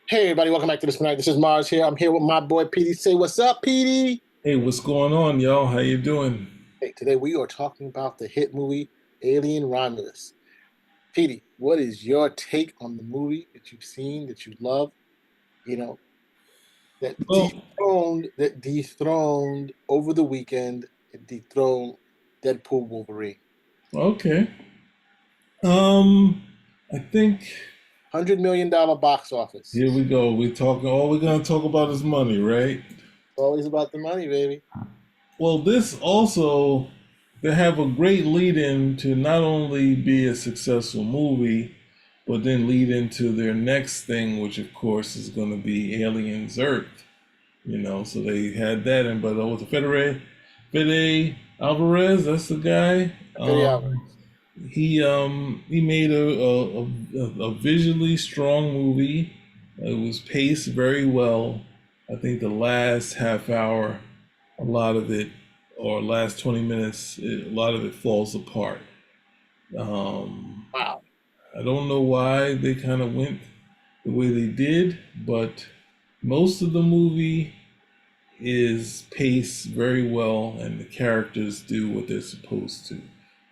Hey everybody, welcome back to this tonight. This is Mars here. I'm here with my boy PD. Say what's up, PD? Hey, what's going on, y'all? How you doing? Hey, today we are talking about the hit movie Alien Romulus. PD, what is your take on the movie that you've seen, that you love, you know, Well, that dethroned over the weekend, it dethroned Deadpool Wolverine. okay. Um, I think $100 million box office. here we go. We're talking. All we're gonna talk about is money, right? It's always about the money, baby. Well, this also they have a great lead-in to not only be a successful movie, but then lead into their next thing, which of course is going to be Aliens Earth. So they had that in, but with the Fede Alvarez, that's the guy. Fede Alvarez. He made a visually strong movie. It was paced very well. I think the last half hour, a lot of it, or last 20 minutes, a lot of it falls apart. Um, Wow. I don't know why they kind of went the way they did, but most of the movie is paced very well, and the characters do what they're supposed to.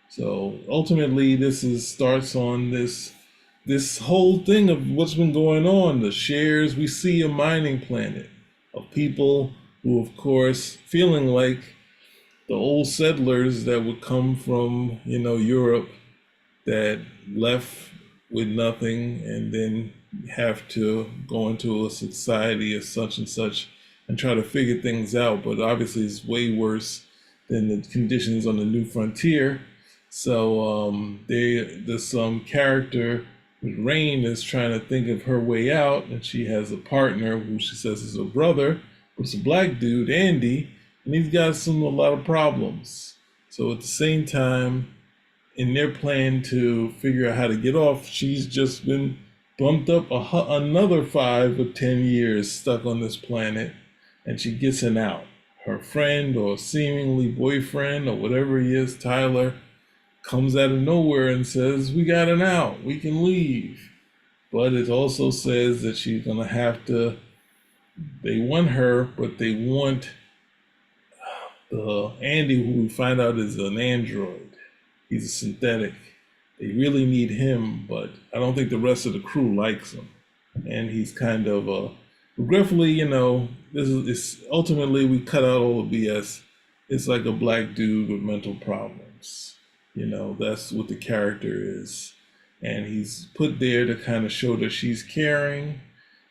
So ultimately, this is starts on this whole thing of what's been going on. The shares we see a mining planet of people who, of course, feeling like the old settlers that would come from Europe that left with nothing and then have to go into a society of such and such and try to figure things out. But obviously, it's way worse than the conditions on the new frontier. So there's some character with Rain is trying to think of her way out, and she has a partner who she says is her brother, who's a black dude, Andy, and he's got a lot of problems. So at the same time, in their plan to figure out how to get off, she's just been bumped up another 5 or 10 years stuck on this planet, and she gets an out. Her friend or seemingly boyfriend or whatever he is, Tyler, comes out of nowhere and says, "We got an out. We can leave." But it also says that she's going to have to, they want her, but they want the Andy, who we find out is an android. He's a synthetic. They really need him, but I don't think the rest of the crew likes him. And he's kind of regretfully, this is it's ultimately we cut out all the BS. It's like a black dude with mental problems. That's what the character is. And he's put there to kind of show that she's caring,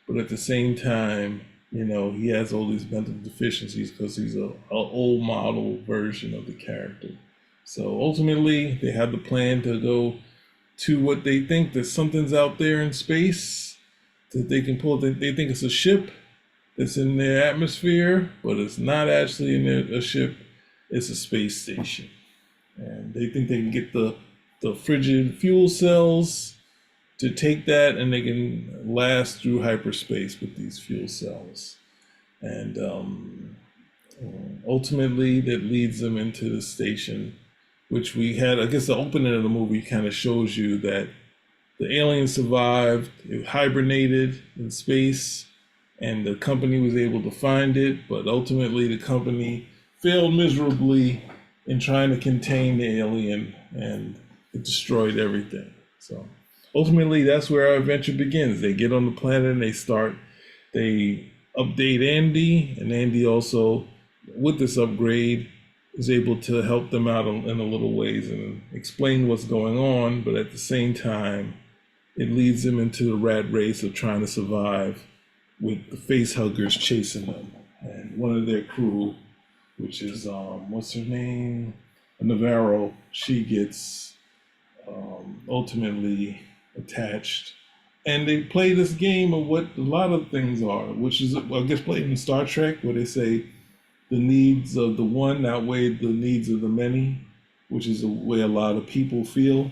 but at the same time, he has all these mental deficiencies because he's a old model version of the character. So ultimately, they have the plan to go to what they think that something's out there in space that they can pull. They think it's a ship that's in their atmosphere, but it's not actually a ship. It's a space station, and they think they can get the frigid fuel cells to take that, and they can last through hyperspace with these fuel cells. And ultimately, that leads them into the station, which we had. I guess the opening of the movie kind of shows you that the alien survived, it hibernated in space, and the company was able to find it, but ultimately the company failed miserably in trying to contain the alien, and it destroyed everything. So ultimately, that's where our adventure begins. They get on the planet and they update Andy, and Andy also, with this upgrade, is able to help them out in a little ways and explain what's going on, but at the same time, it leads them into the rat race of trying to survive with the face huggers chasing them. And one of their crew, which is what's her name? Navarro, she gets ultimately attached. And they play this game of what a lot of things are, which is, I guess, played in Star Trek, where they say the needs of the one outweigh the needs of the many, which is the way a lot of people feel.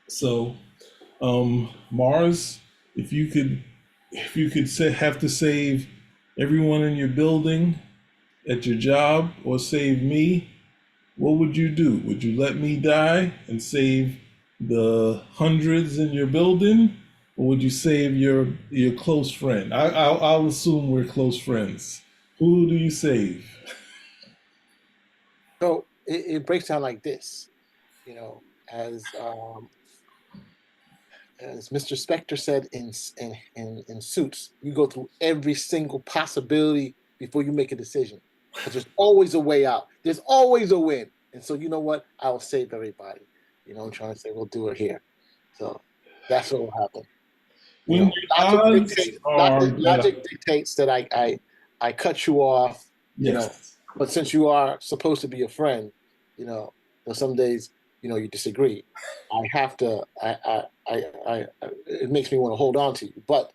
So, Mars, if you could, have to save everyone in your building, at your job, or save me, what would you do? Would you let me die and save the hundreds in your building, or would you save your close friend? I'll assume we're close friends. Who do you save? So it breaks down like this, you know, as um, as Mr. Spector said in Suits, you go through every single possibility before you make a decision, because there's always a way out. There's always a win, and so you know what? I'll save everybody. You know, I'm trying to say we'll do it here. So that's what will happen. You When know, the odds are that logic dictates that I cut you off. You know, yes, but since you are supposed to be a friend, you know, some days you disagree. I have to. It makes me want to hold on to you, but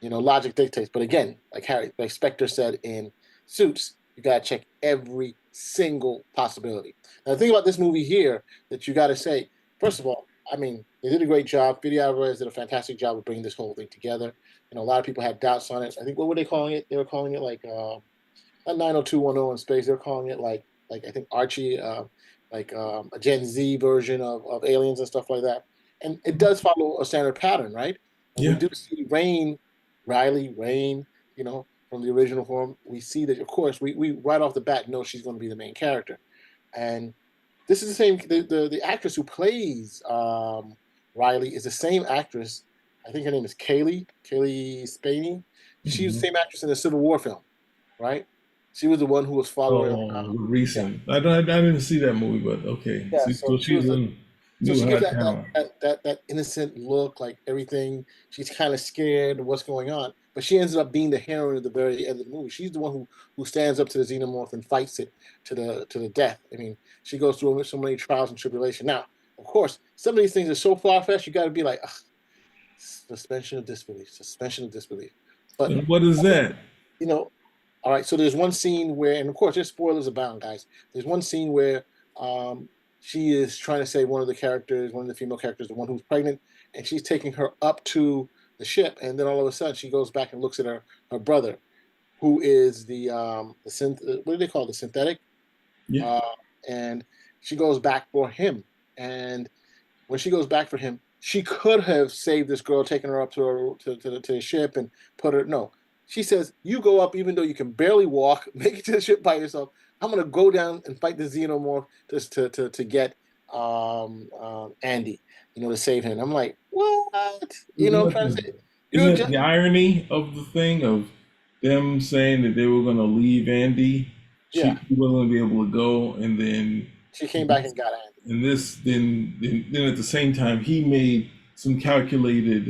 logic dictates. But again, like Spectre said in Suits, you got to check every single possibility. Now, the thing about this movie here that you got to say, first of all, I mean, they did a great job. Fede Alvarez did a fantastic job of bringing this whole thing together. A lot of people had doubts on it. I think what were they calling it? They were calling it like not 90210 in space. They're calling it like I think Archie, a Gen Z version of aliens and stuff like that. And it does follow a standard pattern, right? And we yeah. do see Rain, from the original form. We see that, of course, we right off the bat know she's going to be the main character. And this is the same. The actress who plays Riley is the same actress. I think her name is Kaylee Spaney. She was the Mhm. same actress in the Civil War film, right? She was the one who was following. Yeah, Recent. I didn't see that movie, but okay. yeah. See, so So she she's was the. a So new she gives hot that that talent. that that, that innocent look, like everything. She's kind of scared of what's going on, but she ends up being the heroine at the very end of the movie. She's the one who stands up to the xenomorph and fights it to the death. I mean, she goes through so many trials and tribulation. Now, of course, some of these things are so far fetched. You got to be like, ugh, suspension of disbelief, suspension of disbelief. But And what is that? you know, all right. So there's one scene where, and of course, there's spoilers abound, guys. There's one scene where um, she is trying to save one of the characters, one of the female characters, the one who's pregnant, and she's taking her up to the ship, and then all of a sudden she goes back and looks at her brother, who is the synth. What do they call it? The synthetic. Yeah. Uh, and she goes back for him, and when she goes back for him, she could have saved this girl, taken her up to the ship and put her. No, she says, "You go up, even though you can barely walk. Make it to the ship by yourself. I'm gonna go down and fight the xenomorph just to get Andy, to save him." I'm like, what? Isn't I'm that trying to the say, isn't that just the irony of the thing of them saying that they were going to leave Andy? yeah. She wasn't going to be able to go, and then She came back and got Andy. and this then at the same time he made some calculated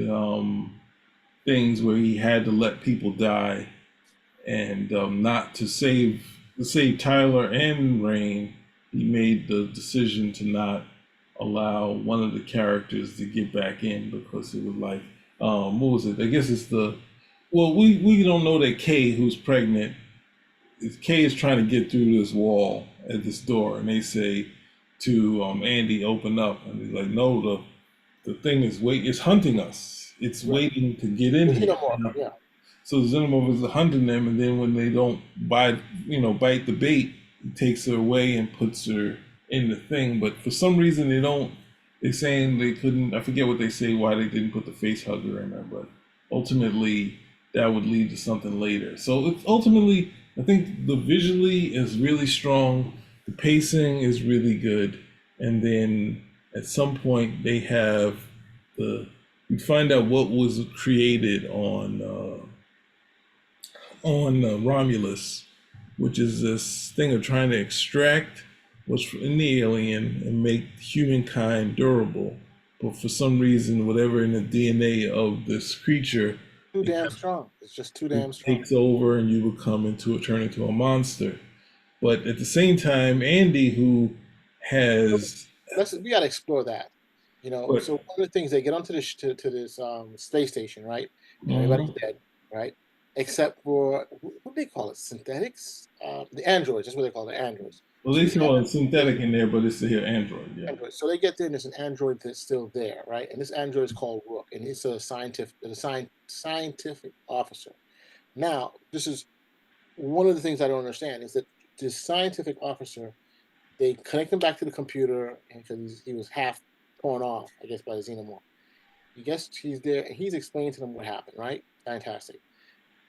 things where he had to let people die and not to save Tyler and Rain. He made the decision to not allow one of the characters to get back in because it was like, what was it? I guess it's the well, we don't know that Kay, who's pregnant, Kay is trying to get through this wall at this door, and they say to Andy, "Open up," and he's like, "No, the thing is it's hunting us. It's Right. waiting to get in The here." xenomorph. Yeah. So the xenomorph is hunting them, and then when they don't bite the bait, he takes her away and puts her in the thing. But for some reason, they don't. They're saying they couldn't. I forget what they say why they didn't put the face hugger in there, but ultimately that would lead to something later. So it's ultimately, I think the visually is really strong, the pacing is really good, and then at some point they have the you find out what was created on Romulus, which is this thing of trying to extract what's in the alien and make humankind durable. But for some reason, whatever in the DNA of this creature, Too it, damn strong. It's just too it damn strong. takes over and you turn into a monster. But at the same time, Andy, who has We got to explore that. what? So one of the things, they get onto this to this space station, right? And everybody's Mhm. dead, right? Except for what do they call it? Synthetics? The androids. That's what they call it, the androids. Well, So they these call it synthetic in there, but it's here Android. Yeah. androids. So they get there, and there's an android that's still there, right? And this android is called Rook, and he's a scientific officer. Now, this is one of the things I don't understand is that this scientific officer, they connect him back to the computer, and because he was half torn off, I guess, by the xenomorph. He gets he's there and he's explaining to them what happened, right? Fantastic.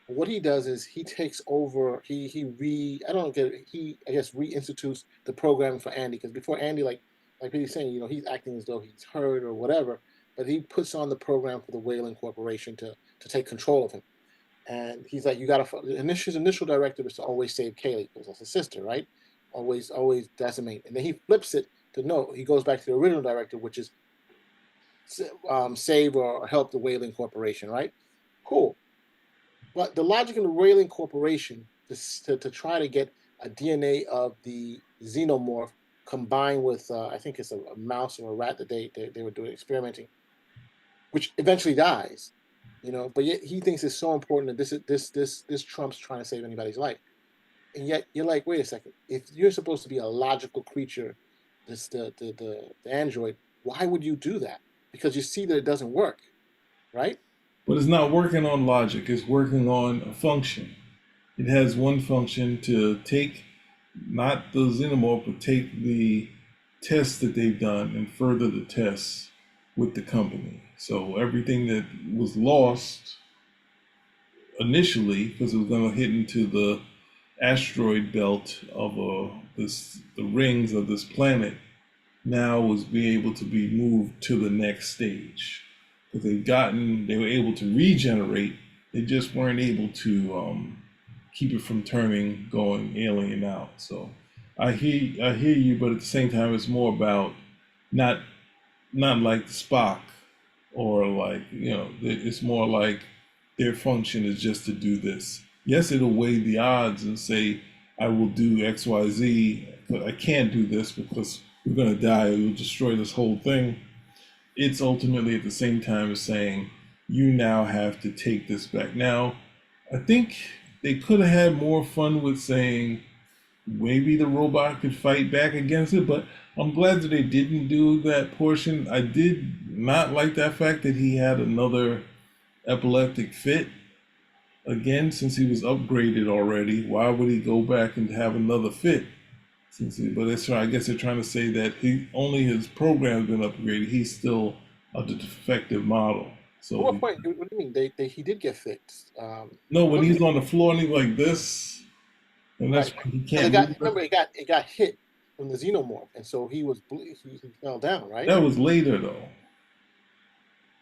What he does is he takes over. He re I don't get it, he I guess reinstitutes the programming for Andy because before Andy like he's saying he's acting as though he's hurt or whatever, but he puts on the program for the Whaling Corporation to take control of him. And he's like, you got to. His initial directive was to always save Kaylee because that's his sister, right? Always decimate. And then he flips it to no. He goes back to the original directive, which is save or help the Whaling Corporation, right? Cool. But the logic in the Whaling Corporation to try to get a DNA of the xenomorph combined with I think it's a mouse or a rat that they were doing experimenting, which eventually dies, But yet he thinks it's so important that this Trump's trying to save anybody's life, and yet you're like, wait a second, if you're supposed to be a logical creature, this the android, why would you do that? Because you see that it doesn't work, right? But it's not working on logic, it's working on a function. It has one function to take not the xenomorph, but take the tests that they've done and further the tests with the company. So everything that was lost initially, because it was going to hit into the asteroid belt of the rings of this planet, now was being able to be moved to the next stage. Because they were able to regenerate. They just weren't able to keep it from going alien out. So I hear you, but at the same time, it's more about not not like Spock or like it's more like their function is just to do this. Yes, it'll weigh the odds and say I will do X Y Z, but I can't do this because we're gonna die. It will destroy this whole thing. It's ultimately at the same time as saying you now have to take this back. Now, I think they could have had more fun with saying maybe the robot could fight back against it, but I'm glad that they didn't do that portion. I did not like that fact that he had another epileptic fit again since he was upgraded already. Why would he go back and have another fit? But I guess they're trying to say that he only his program's been upgraded. He's still a defective model. At So what point? What do you mean? He did get fixed. no, It when looked he's on the floor and he's like this, and that's right why he because can't move. it got hit from the xenomorph, and so he fell down, right? That was later though.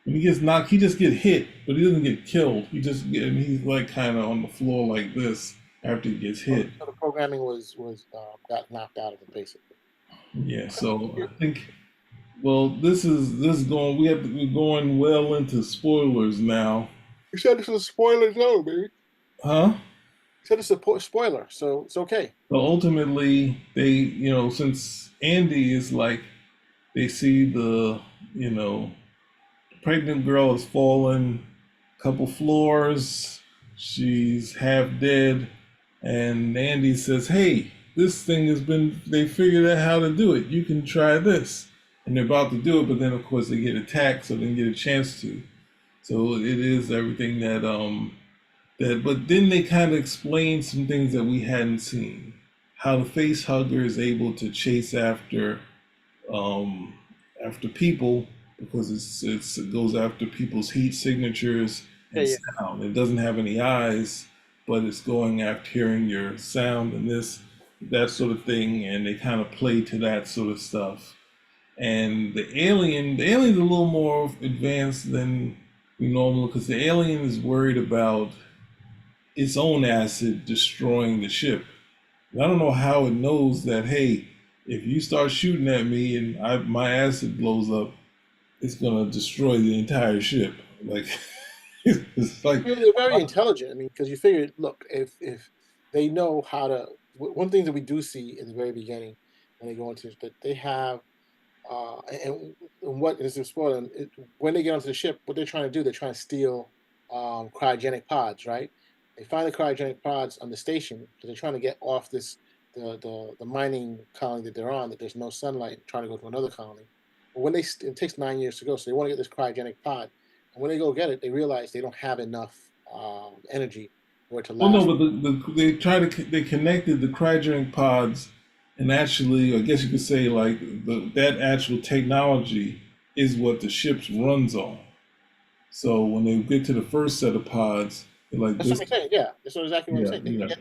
When he gets knocked, he just get hit, but he doesn't get killed. And he's like kind of on the floor like this after he gets hit. So the programming was got knocked out of it basically. Yeah, so I think well, this is going we're going well into spoilers now, You said this was a spoiler zone, baby. huh? You said it's a spoiler, so it's okay. So ultimately, since Andy is like, they see the pregnant girl has fallen a couple floors, she's half dead, and Andy says, "Hey, this thing they figured out how to do it. You can try this." And they're about to do it, but then of course they get attacked, so they didn't get a chance to. So it is everything but then they kind of explain some things that we hadn't seen. How the face hugger is able to chase um, after people because it goes after people's heat signatures Yeah, and yeah. sound. It doesn't have any eyes, but it's going after hearing your sound and that sort of thing. And they kind of play to that sort of stuff. And the alien's a little more advanced than we normally because the alien is worried about its own acid destroying the ship. And I don't know how it knows that, hey, if you start shooting at me and my acid blows up, it's gonna destroy the entire ship. Like it's like They're very intelligent. I mean, because you figure, look, if they know how to, one thing that we do see in the very beginning when they go into is that they have and what is spoiling when they get onto the ship, what they're trying to do, they're trying to steal cryogenic pods, right? They find the cryogenic pods on the station, so they're trying to get off the mining colony that they're on. That there's no sunlight, trying to go to another colony. But when it takes 9 years to go, so they want to get this cryogenic pod, and when they go get it, they realize they don't have enough energy for it to well, no, last. but they connected the cryogenic pods, and actually, I guess you could say like that actual technology is what the ship runs on. So when they get to the first set of pods, they're like That's this. what I'm saying. Yeah, that's exactly what I'm Yeah, saying. yeah.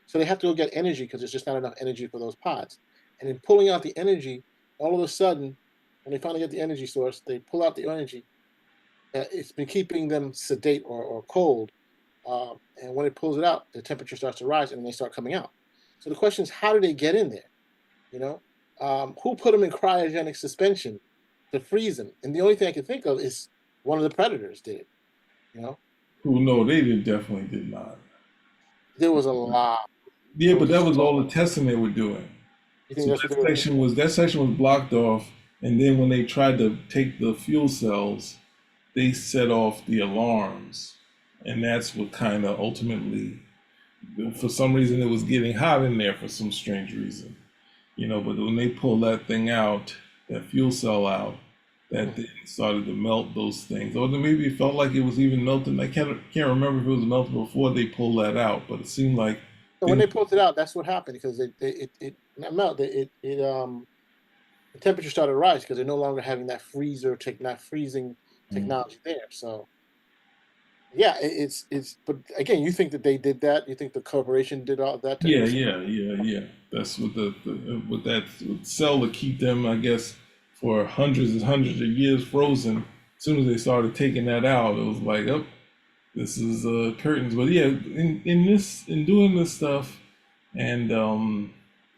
So they have to go get energy because there's just not enough energy for those pods. And in pulling out the energy, all of a sudden, when they finally get the energy source, they pull out the energy. It's been keeping them sedate or cold, and when it pulls it out, the temperature starts to rise, and they start coming out. So the question is, how do they get in there? You know, who put them in cryogenic suspension to freeze them? And the only thing I can think of is one of the predators did it. You know, Who no, they did definitely did not. there was a lot. Yeah, There but that was was so. all the testing they were doing. You think So that's what they were doing? that section was blocked off, and then when they tried to take the fuel cells, they set off the alarms, and that's what kind of ultimately, for some reason, it was getting hot in there for some strange reason, you know. But when they pulled that thing out, that fuel cell out, that Mhm. thing started to melt those things, or then maybe it felt like it was even melting. I can't remember if it was melting before they pulled that out, but it seemed like So when things. they pulled it out, that's what happened because it not melt the temperature started to rise because they're no longer having that not freezing technology there. So yeah, it's but again, you think that they did that? You think the corporation did all that to Yeah, yeah, yeah, yeah. That's what what that would sell to keep them, I guess, for hundreds and hundreds of years frozen. As soon as they started taking that out, it was like, oh, this is curtains. But yeah, in doing this stuff, and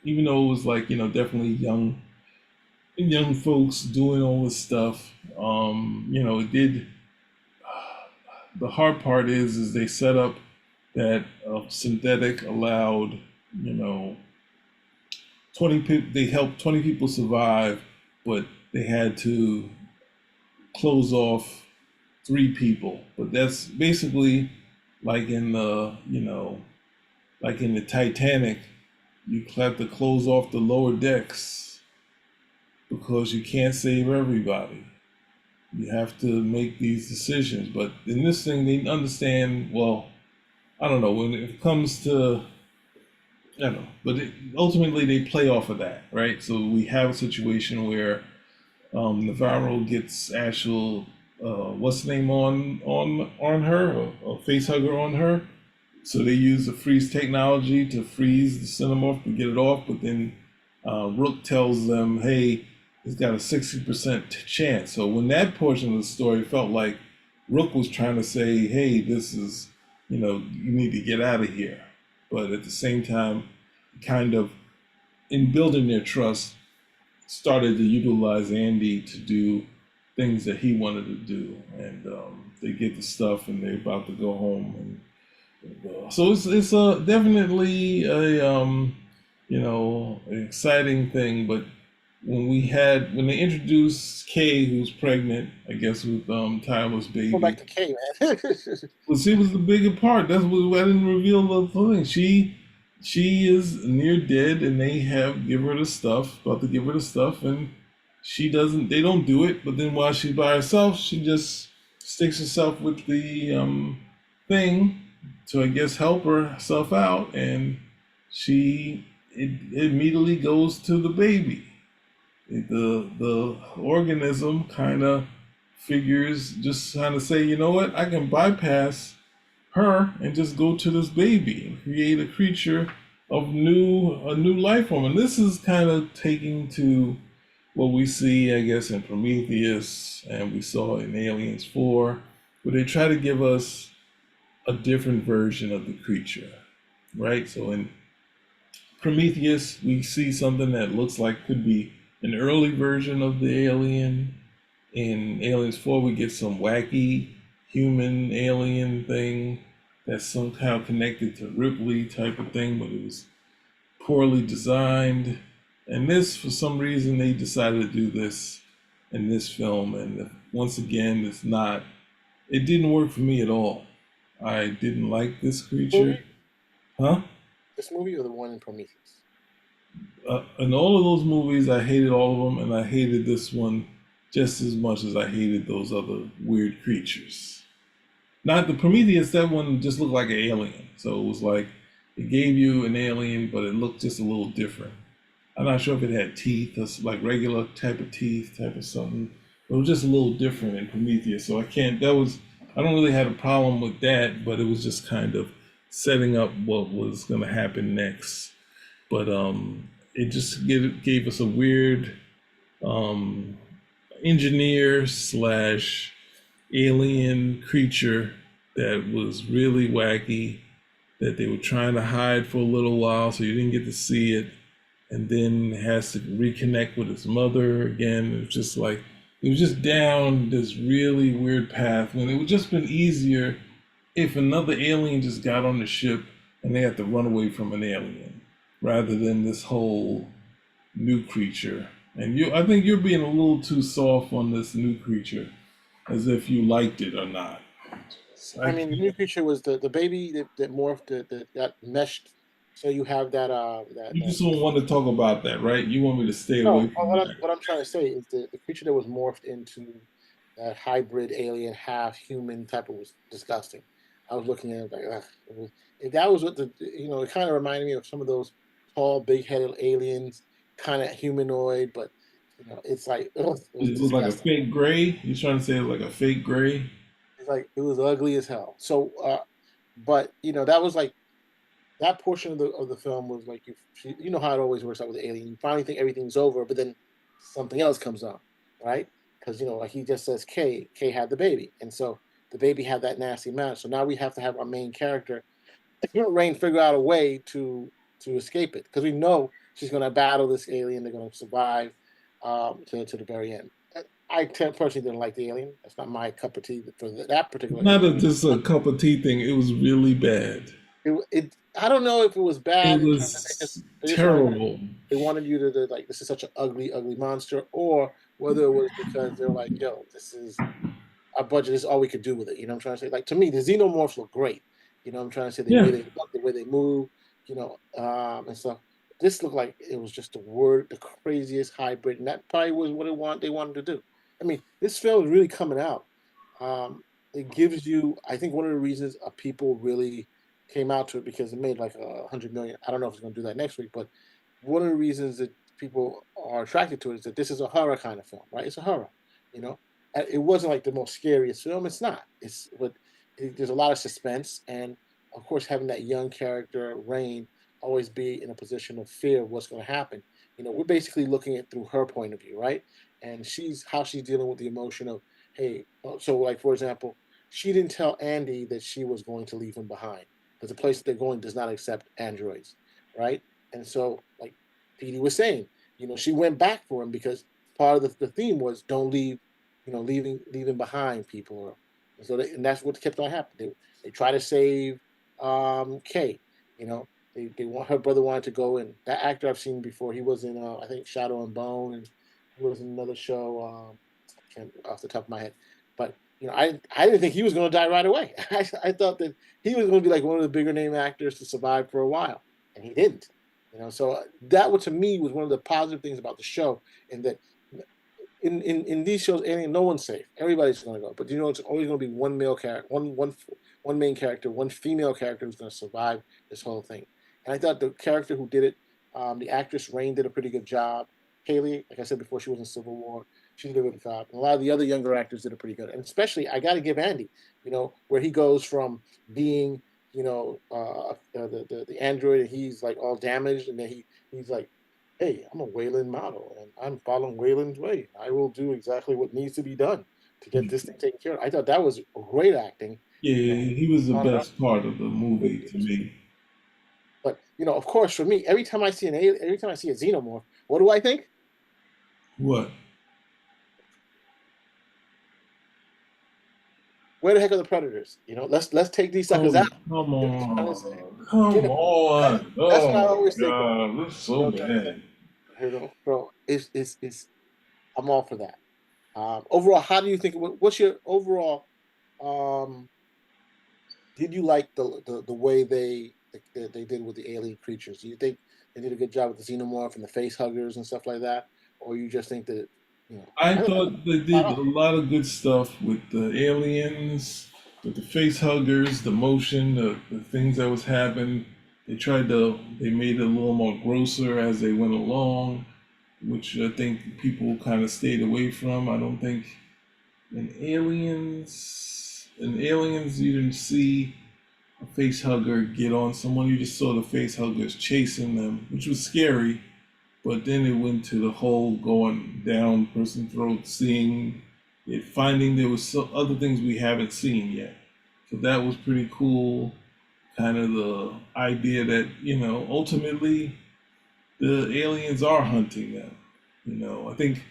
even though it was like definitely young folks doing all this stuff, it did. The hard part is they set up that synthetic allowed you know 20 people, they helped 20 people survive, but they had to close off 3 people. But that's basically like like in the Titanic, you have to close off the lower decks because you can't save everybody. You have to make these decisions. But in this thing, they understand, well, I don't know, when it comes to, I don't know, but ultimately they play off of that, right? So we have a situation where Navarro gets actual what's the name on her, a face hugger on her. So they use the freeze technology to freeze the Cinemorph to get it off, but then Rook tells them, "Hey, it's got a 60% chance." So when that portion of the story felt like Rook was trying to say, "Hey, this is, you need to get out of here," but at the same time, kind of in building their trust, started to utilize Andy to do things that he wanted to do, and they get the stuff, and they're about to go home, so it's definitely a exciting thing. But when they introduced Kay, who's pregnant, I guess with Tyler's Go back baby, to K, man. well, she was the bigger part. That's what I didn't reveal the thing. She is near dead, and they have give her the stuff. About to give her the stuff, and she doesn't. They don't do it. But then while she's by herself, she just sticks herself with the thing to I guess help herself out, and it immediately goes to the baby. The organism kind of figures just kind of say, you know what, I can bypass her and just go to this baby and create a creature of a new life form. And this is kind of taking to what we see, I guess, in Prometheus and we saw in Aliens 4, where they try to give us a different version of the creature, right? So in Prometheus, we see something that looks like could be an early version of the alien. In Aliens 4, we get some wacky human alien thing that's somehow connected to Ripley type of thing, but it was poorly designed. And this, for some reason, they decided to do this in this film. And once again, it didn't work for me at all. I didn't like this creature. Movie, Huh? this movie or the one in Prometheus? In all of those movies, I hated all of them, and I hated this one just as much as I hated those other weird creatures. Not the Prometheus, that one just looked like an alien. So it was like it gave you an alien, but it looked just a little different. I'm not sure if it had teeth, like regular type of teeth, type of something. It was just a little different in Prometheus. So I can't. That was I don't really have a problem with that, but it was just kind of setting up what was going to happen next. But it just gave us a weird um, engineer slash alien creature that was really wacky, that they were trying to hide for a little while so you didn't get to see it, and then has to reconnect with his mother again. It was just like it was just down this really weird path when it would just been easier if another alien just got on the ship and they had to run away from an alien rather than this whole new creature. And I think you're being a little too soft on this new creature, as if you liked it or not. So I I mean, the can't. new creature was the baby that morphed that got meshed. So you have that You just don't want to talk about that, right? You want me to stay no. away from that. What I'm trying to say is the creature that was morphed into that hybrid alien half human type of was disgusting. I was looking at it like ugh, if that was what the it kind of reminded me of some of those tall, big headed aliens, kind of humanoid, but it's like ugh, it was It was like a disgusting. fake gray. You're trying to say it was like a fake gray? It's like it was ugly as hell. So, but that was like that portion of the film was like you know how it always works out with the alien. You finally think everything's over, but then something else comes up, right? Because like he just says, K had the baby, and so the baby had that nasty match. So now we have to have our main character, Rain, figure out a way to escape it because we know she's going to battle this alien. They're going to survive to the very end. Personally didn't like the alien. That's not my cup of tea for that particular Not alien. just a cup of tea thing. It was really bad. I don't know if it was It bad in terms of was they just terrible. wanted you to like this is such an ugly monster, or whether it was because they're like, yo, this is our budget is all we could do with it. You know what I'm trying to say? Like to me, the xenomorphs look great. You know what I'm trying to say? The way Yeah. they look, the way they move, and stuff. This looked like it was just the craziest hybrid, and that probably was what they wanted to do. I mean, this film is really coming out. It gives you, I think, one of the reasons people really came out to it because it made like 100 million. I don't know if it's going to do that next week, but one of the reasons that people are attracted to it is that this is a horror kind of film, right? It's a horror, you know. It wasn't like the most scariest film. It's not. There's a lot of suspense, and of course, having that young character Rain always be in a position of fear of what's going to happen. We're basically looking at through her point of view, right? And she's dealing with the emotion of, hey, so like for example, she didn't tell Andy that she was going to leave him behind because the place that they're going does not accept androids, right? And so, like Petey was saying, she went back for him because part of the theme was don't leave, leaving behind people, and that's what kept on happening. They try to save Kay, you know. They want her brother wanted to go, and that actor I've seen before. He was in I think Shadow and Bone, and he was in another show. I can't off the top of my head, but I didn't think he was going to die right away. I thought that he was going to be like one of the bigger name actors to survive for a while, and he didn't. So that was to me was one of the positive things about the show, in that in these shows, Alien, no one's safe. Everybody's going to go, but it's always going to be one male character, one main character, one female character who's going to survive this whole thing. And I thought the character who did it, the actress Rain, did a pretty good job. Haley, like I said before, she was in Civil War. She did a good job. And a lot of the other younger actors did a pretty good. And especially, I got to give Andy, where he goes from being, the android, and he's like all damaged, and then he's like, hey, I'm a Wayland model, and I'm following Wayland's way. I will do exactly what needs to be done to get this thing taken care of. I thought that was great acting, Yeah, you know. he was the On best part of the movie it to was, me. but of course, for me, every time I see a xenomorph, what do I think? What? Where the heck are the predators? Let's take these suckers Oh, out. come You know what I'm trying to say? on. Come on. That's what I Oh always my think of. God. That's You know so what I'm trying to say? bad. So it's I'm all for that. Overall, how do you think? What's your overall? Um, did you like the way they did with the alien creatures? Do you think they did a good job with the xenomorph and the face huggers and stuff like that, or you just think that I I don't know, thought they spot did on? a lot of good stuff with the aliens, with the face huggers, the motion, the things that was happening. They made it a little more grosser as they went along, which I think people kind of stayed away from. I don't think in Aliens. in Aliens, you didn't see a face hugger get on someone. You just saw the face huggers chasing them, which was scary. But then it went to the whole going down person's throat, seeing it, finding there was other things we haven't seen yet. So that was pretty cool. Kind of the idea that ultimately the aliens are hunting them. I think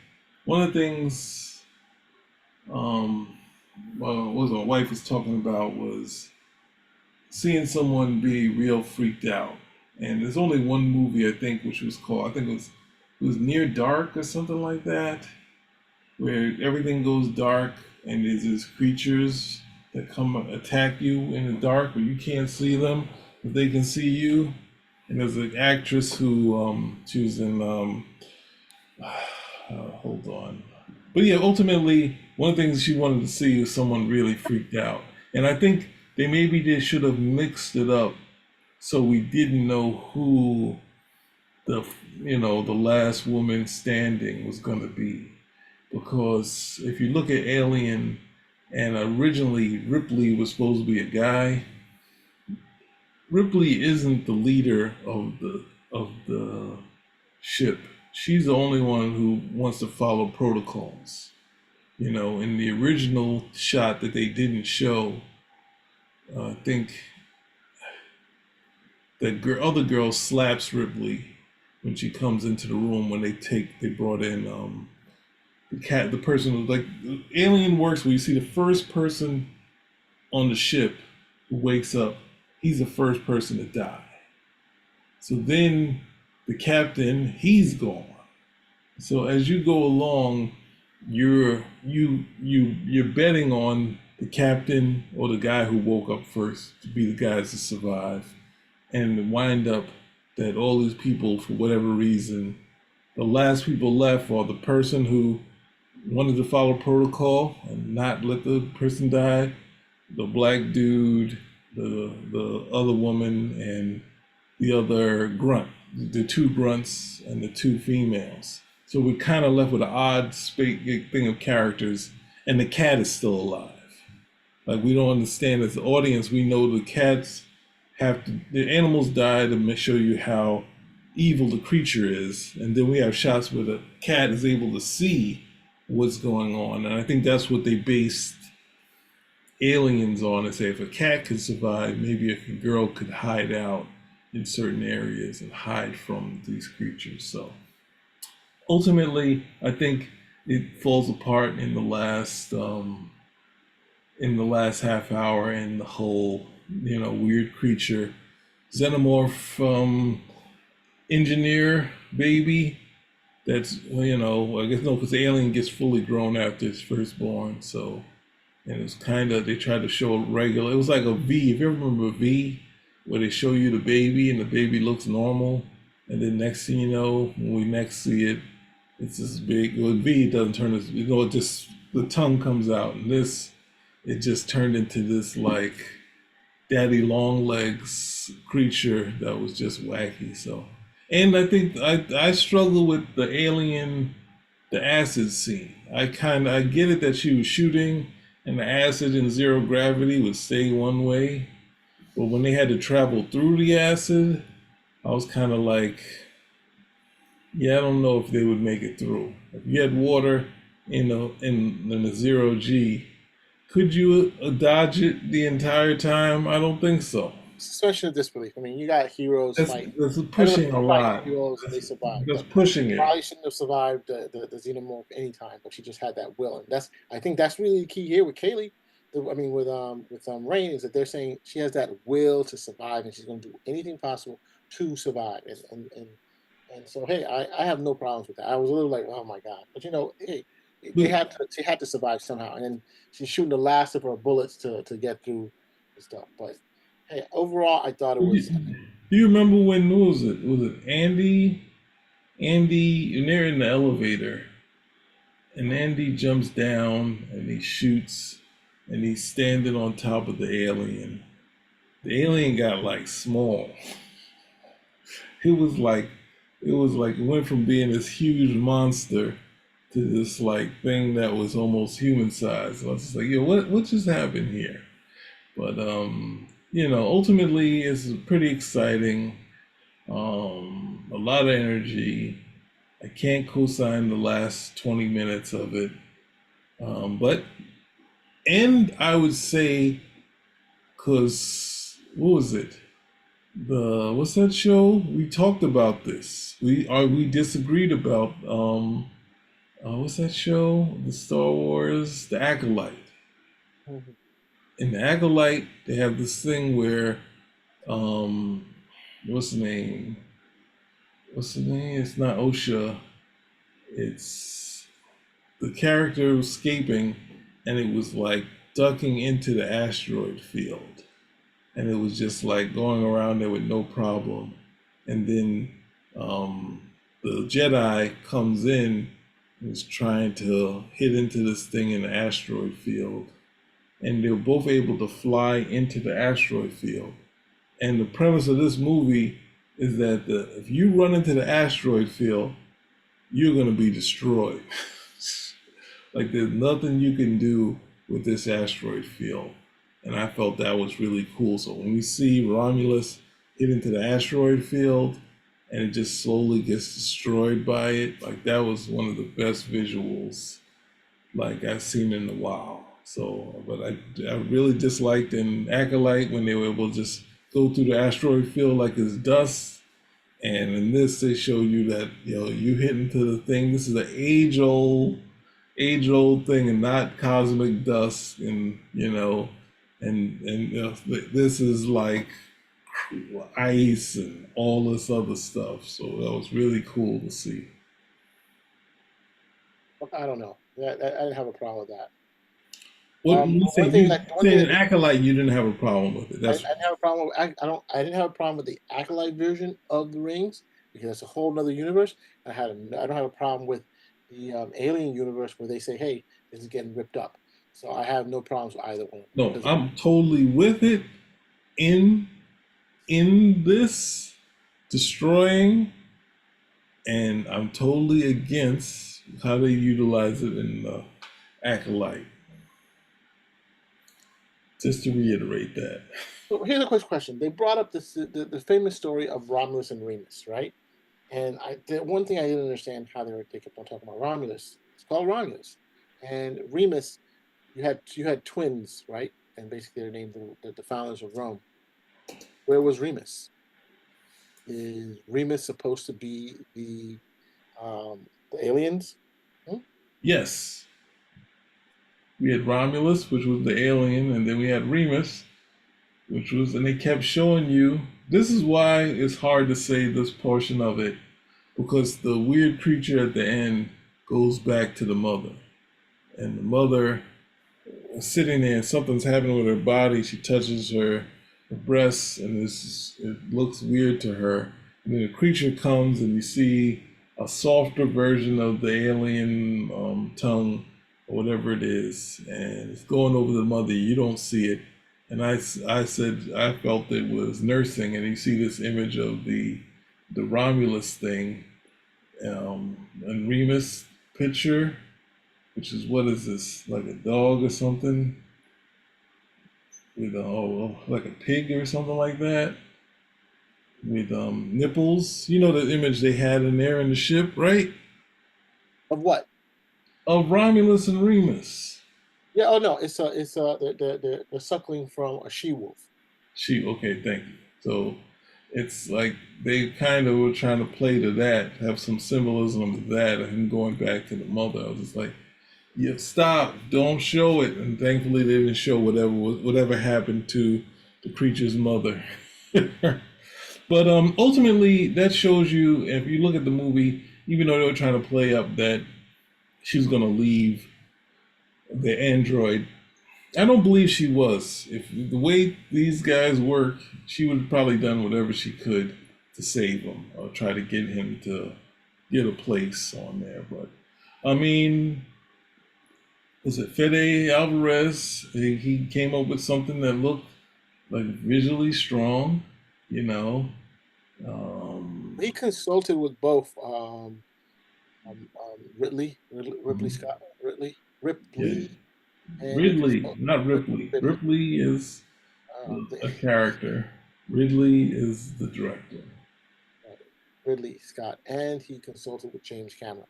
one of the things um, what my wife was talking about was seeing someone be real freaked out. And there's only one movie I think which was called, I think it was Near Dark or something like that, where everything goes dark and there's these creatures that come attack you in the dark where you can't see them, but they can see you. And there's an actress who she was in hold on. But yeah, ultimately, one of the things she wanted to see was someone really freaked out. And I think they should have mixed it up so we didn't know who the the last woman standing was going to be. Because if you look at Alien, and originally Ripley was supposed to be a guy, Ripley isn't the leader of the ship. She's the only one who wants to follow protocols. In the original shot that they didn't show, I think the other girl slaps Ripley when she comes into the room when they brought in the person who, like, Alien works where you see the first person on the ship who wakes up, he's the first person to die. So then the captain, he's gone. So as you go along, you're betting on the captain or the guy who woke up first to be the guys to survive, and wind up that all these people, for whatever reason, the last people left are the person who wanted to follow protocol and not let the person die, the black dude, the other woman, and the other grunt, the two grunts and the two females. So we're kind of left with an odd thing of characters, and the cat is still alive. Like, we don't understand as the audience. We know the cats the animals die to show you how evil the creature is, and then we have shots where the cat is able to see what's going on, and I think that's what they based Aliens on. And say if a cat could survive, maybe if a girl could hide out in certain areas and hide from these creatures. So ultimately, I think it falls apart in the last half hour, and the whole weird creature xenomorph engineer baby. That's I guess no, because the alien gets fully grown after its firstborn. So, and it's kind of, they tried to show regular. It was like a V. If you ever remember V, where they show you the baby and the baby looks normal, and then next thing you know, when we next see it, it's this big. Well, V doesn't turn this. It just, the tongue comes out, and this, it just turned into this like daddy long legs creature that was just wacky. So, and I think I struggle with the alien, the acid scene. I get it that she was shooting and the acid in zero gravity would stay one way, but when they had to travel through the acid, I was kind of like, yeah, I don't know if they would make it through. If you had water in a zero G, could you dodge it the entire time? I don't think so. Suspension of disbelief. I mean, you got heroes That's fighting. that's Regular pushing a people fighting lot. heroes and they survive, That's but pushing it. probably shouldn't have survived the xenomorph anytime. But she just had that will, and I think that's really the key here with Kaylee. I mean, with Rain, is that they're saying she has that will to survive, and she's going to do anything possible to survive. And so, hey, I have no problems with that. I was a little like, oh my god, but hey, they But had to she had to survive somehow, and then she's shooting the last of her bullets to get through the stuff. But hey, overall, I thought it was. do you remember when, what was it? Was it Andy? Andy, and they're in the elevator, and Andy jumps down and he shoots, and he's standing on top of the alien. The alien got like small. It was like it went from being this huge monster to this like thing that was almost human sized. I was just like, yo, what just happened here? But ultimately it's pretty exciting. A lot of energy. I can't co-sign the last 20 minutes of it. But and I would say, cause what was it? The what's that show? We talked about this. We disagreed about what's that show? The Star Wars, the Acolyte. Mhm. In the Acolyte, they have this thing where um what's the name? What's the name? It's not OSHA. It's the character escaping, and it was like ducking into the asteroid field, and it was just like going around there with no problem. And then um, the Jedi comes in and is trying to hit into this thing in the asteroid field, and they're both able to fly into the asteroid field. And the premise of this movie is that if you run into the asteroid field, you're going to be destroyed. Like there's nothing you can do with this asteroid field. And I felt that was really cool. So when we see Romulus hit into the asteroid field and it just slowly gets destroyed by it, like that was one of the best visuals like I've seen in a while. So, but I really disliked in Acolyte when they were able to just go through the asteroid field like it's dust. And in this, they show you that you hit into the thing. This is an age old thing, and not cosmic dust. And this is like ice and all this other stuff. So that was really cool to see. I don't know. I didn't have a problem with that. What you say? The You one thing saying that an acolyte? You didn't have a problem with it. I That's didn't have a problem with. I didn't have a problem with the Acolyte version of the rings because it's a whole other universe. I don't have a problem with the Alien universe where they say, "Hey, this is getting ripped up." So I have no problems with either one of them no. because I'm totally with it in this destroying, and I'm totally against how they utilize it in the acolyte. Just to reiterate that. so here's a quick question. They brought up the famous story of Romulus and Remus, right? And the one thing I didn't understand how they kept on talking about Romulus. It's called Romulus, and Remus. You had twins, right? And basically they're named the founders of Rome. Where was Remus? Is Remus supposed to be the aliens? Hmm? Yes, we had Romulus, which was the alien, and then we had Remus, which was, and they kept showing you. This is why it's hard to say this portion of it, because the weird creature at the end goes back to the mother, and the mother sitting there and something's happening with her body. She touches her breasts and it looks weird to her. And then the creature comes and you see a softer version of the alien tongue or whatever it is, and it's going over the mother. You don't see it. And I said I felt it was nursing, and you see this image of the Romulus thing, and Remus picture, which is what is this, like a dog or something with like a pig or something like that with nipples. You know the image they had in there in the ship, right? Of what? Of Romulus and Remus. Yeah. Oh no, it's the suckling from a she wolf. She okay, thank you. So it's like they kind of were trying to play to that, have some symbolism of that, and him going back to the mother. I was just like, yeah, stop, don't show it. And thankfully they didn't show whatever happened to the creature's mother. But ultimately, that shows you, if you look at the movie, even though they were trying to play up that she was going to leave the android, I don't believe she was. If the way these guys work, she would have probably done whatever she could to save him or try to get him to get a place on there. But I mean, was it Fede Alvarez? He came up with something that looked like visually strong, you know. Um, He consulted with both. Ripley Um, Scott, yeah, Ripley, and he Ridley, consulted not with Ripley. Ridley. Ripley is The, a character. Ridley is the director. Ridley Scott, and he consulted with James Cameron,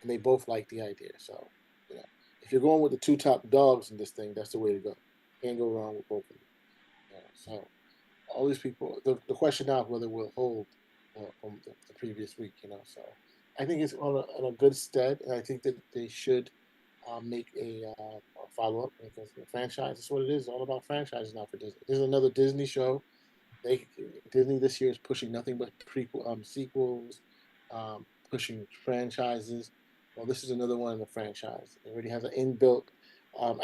and they both liked the idea. So, you know, if you're going with the two top dogs in this thing, that's the way to go. Can't go wrong with both of them. So all these people, the question now is whether we'll hold from the previous week. So I think it's on a good stead, and I think that they should make a follow up because the franchise is what it is. It's all about franchises now for Disney. There's another Disney show. They Disney this year is pushing nothing but sequels, pushing franchises. Well, this is another one in the franchise. It already has an inbuilt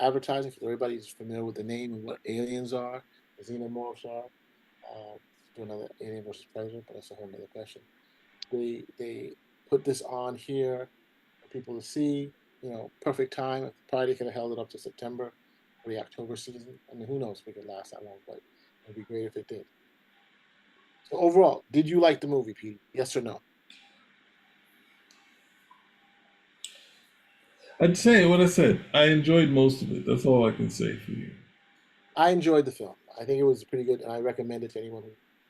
advertising because everybody's familiar with the name and what aliens are, the xenomorphs are. Do another Alien versus Predator, but that's a whole other question. They put this on here for people to see. Perfect time. Probably they could have held it up to September for the October season. I mean, who knows if it could last that long, but it'd be great if it did. So overall, did you like the movie, Pete? Yes or no? I'd say what I said. I enjoyed most of it. That's all I can say for you. I enjoyed the film. I think it was pretty good, and I recommend it to anyone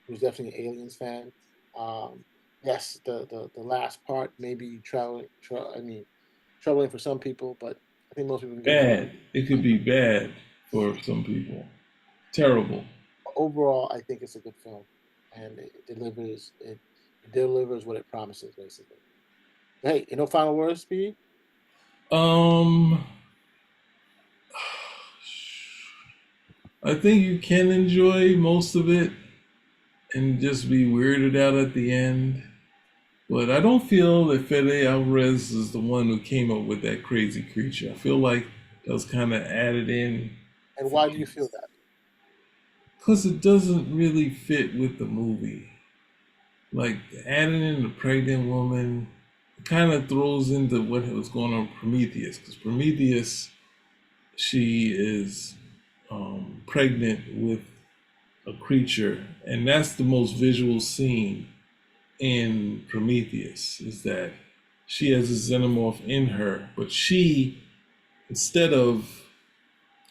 who's definitely an Aliens fan. Um, yes, the last part may be troubling for some people, but I think most people can get over it. Bad. It could be bad for some people. Terrible. Overall, I think it's a good film, and it delivers what it promises, basically. Hey, final words, Pete? Um, I think you can enjoy most of it and just be weirded out at the end. But I don't feel that Fede Alvarez is the one who came up with that crazy creature. I feel like that was kind of added in And why do you feel that? because it doesn't really fit with the movie. Like adding in the pregnant woman kind of throws into what was going on with Prometheus. Because Prometheus, she is pregnant with a creature, and that's the most visual scene in Prometheus. Is that she has a xenomorph in her, but she, instead of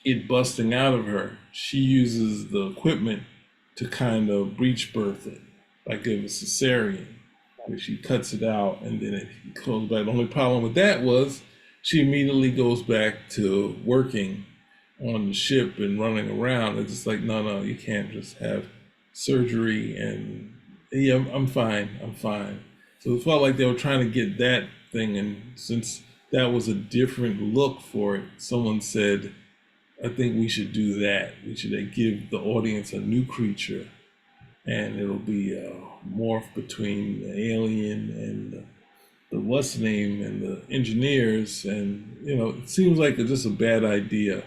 it busting out of her, she uses the equipment to kind of breech birth it, like it was cesarean, where she cuts it out and then it goes back. The only problem with that was she immediately goes back to working on the ship and running around. It's just like, no, no, you can't just have surgery and yeah, I'm fine, I'm fine. So it felt like they were trying to get that thing, and since that was a different look for it, someone said, I think we should do that. We should give the audience a new creature, and it'll be a morph between the alien and the what's name and the engineers. And it seems like it's just a bad idea.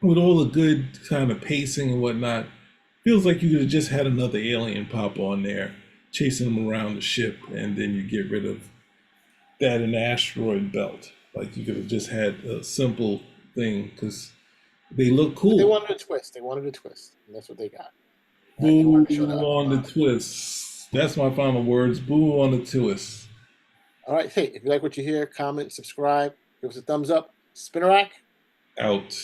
With all the good kind of pacing and whatnot, feels like you could have just had another alien pop on there, chasing them around the ship, and then you get rid of that in the asteroid belt. Like you could have just had a simple thing because they look They cool. wanted a twist. They wanted a twist, and that's what they got. Right? They Boo wanted to show that. on the twist. That's my final words. Boo on the twist. All right. Hey, if you like what you hear, comment, subscribe, give us a thumbs up. Spinner rack. Out.